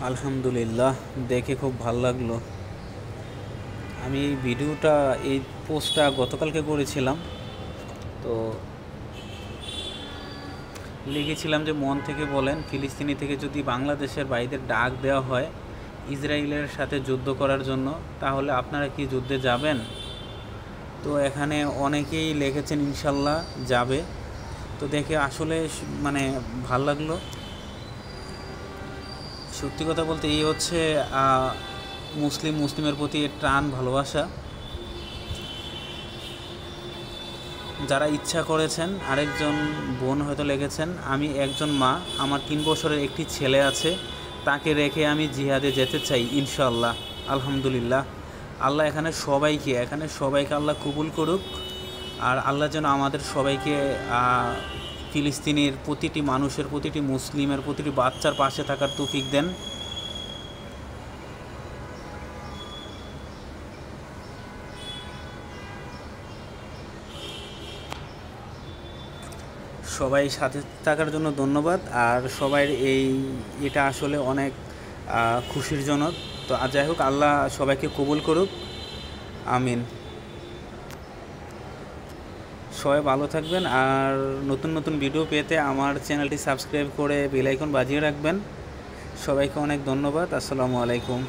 আলহামদুলিল্লাহ, দেখে খুব ভালো লাগলো। আমি এই পোস্টটা গতকালকে করেছিলাম। তো লিখেছিলাম যে মন থেকে বলেন, ফিলিস্তিনি থেকে যদি বাংলাদেশের ভাইদের ডাক দেওয়া হয় ইসরায়েলের সাথে যুদ্ধ করার জন্য, তাহলে আপনারা কি যুদ্ধে যাবেন? তো এখানে অনেকেই লিখেছেন ইনশাল্লাহ যাবে। তো দেখে আসলে মানে ভাল লাগলো। সত্যি কথা বলতে এই হচ্ছে মুসলিমের প্রতি টান ভালোবাসা। যারা ইচ্ছা করেছেন, আরেকজন বোন হয়তো লিখেছেন, আমি একজন মা, আমার 3 বছরের একটি ছেলে আছে, তাকে রেখে আমি জিহাদে যেতে চাই ইনশাআল্লাহ। আলহামদুলিল্লাহ, আল্লাহ এখানে সবাইকে আল্লাহ কবুল করুক। আর আল্লাহ যেন আমাদের সবাইকে ফিলিস্তিনের প্রতিটি মানুষের, প্রতিটি মুসলিমের, প্রতিটি বাচ্চার পাশে থাকার তৌফিক দেন। সবাই সাথে থাকার জন্য ধন্যবাদ। আর সবাই এটা আসলে অনেক খুশির জনক। তো যাই হোক, আল্লাহ সবাইকে কবুল করুক, আমিন। সবাই ভালো থাকবেন। আর নতুন নতুন ভিডিও পেতে আমার চ্যানেলটি সাবস্ক্রাইব করে বেল আইকন বাজিয়ে রাখবেন। সবাইকে অনেক ধন্যবাদ। আসসালামু আলাইকুম।